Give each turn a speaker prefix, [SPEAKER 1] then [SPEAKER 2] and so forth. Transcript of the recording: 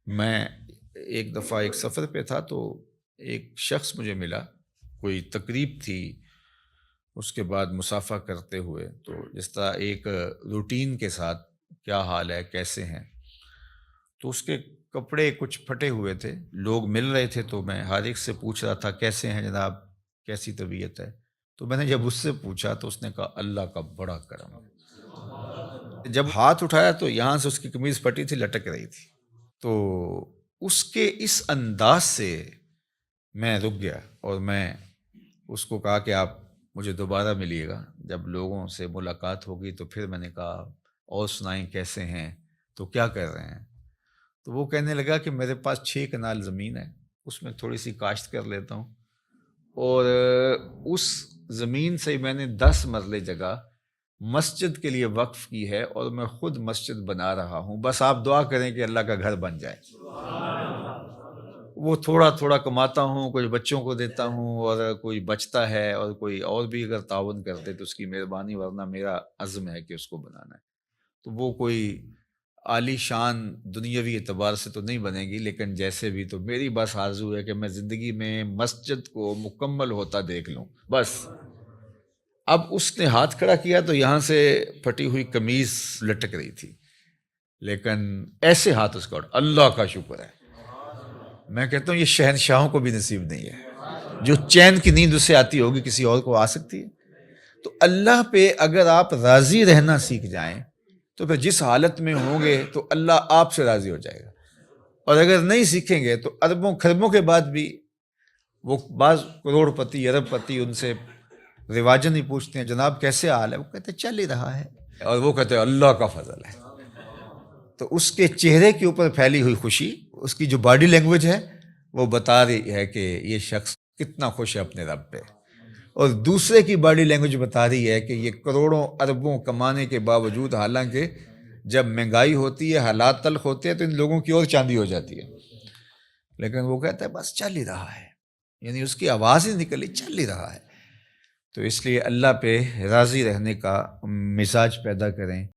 [SPEAKER 1] میں ایک دفعہ ایک سفر پہ تھا تو ایک شخص مجھے ملا، کوئی تقریب تھی، اس کے بعد مصافحہ کرتے ہوئے تو جس طرح ایک روٹین کے ساتھ کیا حال ہے، کیسے ہیں، تو اس کے کپڑے کچھ پھٹے ہوئے تھے، لوگ مل رہے تھے تو میں ہر ایک سے پوچھ رہا تھا کیسے ہیں جناب، کیسی طبیعت ہے. تو میں نے جب اس سے پوچھا تو اس نے کہا اللہ کا بڑا کرم ہے. جب ہاتھ اٹھایا تو یہاں سے اس کی قمیض پھٹی تھی، لٹک رہی تھی. تو اس کے اس انداز سے میں رک گیا اور میں اس کو کہا کہ آپ مجھے دوبارہ ملیے گا، جب لوگوں سے ملاقات ہوگی. تو پھر میں نے کہا اور سنائیں کیسے ہیں، تو کیا کر رہے ہیں. تو وہ کہنے لگا کہ میرے پاس 6 کنال زمین ہے، اس میں تھوڑی سی کاشت کر لیتا ہوں، اور اس زمین سے میں نے 10 مرلے جگہ مسجد کے لیے وقف کی ہے اور میں خود مسجد بنا رہا ہوں، بس آپ دعا کریں کہ اللہ کا گھر بن جائے. وہ تھوڑا تھوڑا کماتا ہوں، کچھ بچوں کو دیتا ہوں اور کوئی بچتا ہے، اور کوئی اور بھی اگر تعاون کرتے تو اس کی مہربانی، ورنہ میرا عزم ہے کہ اس کو بنانا ہے. تو وہ کوئی عالی شان دنیاوی اعتبار سے تو نہیں بنے گی، لیکن جیسے بھی تو میری بس آرزو ہے کہ میں زندگی میں مسجد کو مکمل ہوتا دیکھ لوں بس. اب اس نے ہاتھ کھڑا کیا تو یہاں سے پھٹی ہوئی قمیض لٹک رہی تھی، لیکن ایسے ہاتھ اس کا اللہ کا شکر ہے. میں کہتا ہوں یہ شہنشاہوں کو بھی نصیب نہیں ہے، جو چین کی نیند اس سے آتی ہوگی کسی اور کو آ سکتی ہے. تو اللہ پہ اگر آپ راضی رہنا سیکھ جائیں تو پھر جس حالت میں ہوں گے تو اللہ آپ سے راضی ہو جائے گا. اور اگر نہیں سیکھیں گے تو اربوں خربوں کے بعد بھی وہ بعض کروڑ پتی ارب پتی ان سے رواجن ہی پوچھتے ہیں جناب کیسے حال ہے، وہ کہتے ہیں چل ہی رہا ہے، اور وہ کہتے ہیں اللہ کا فضل ہے. تو اس کے چہرے کے اوپر پھیلی ہوئی خوشی، اس کی جو باڈی لینگویج ہے وہ بتا رہی ہے کہ یہ شخص کتنا خوش ہے اپنے رب پہ. اور دوسرے کی باڈی لینگویج بتا رہی ہے کہ یہ کروڑوں اربوں کمانے کے باوجود، حالانکہ جب مہنگائی ہوتی ہے، حالات تلخ ہوتے ہیں تو ان لوگوں کی اور چاندی ہو جاتی ہے، لیکن وہ کہتا ہے بس چل ہی رہا ہے، یعنی اس کی آواز ہی نکلی چل ہی رہا ہے. تو اس لیے اللہ پہ راضی رہنے کا مزاج پیدا کریں.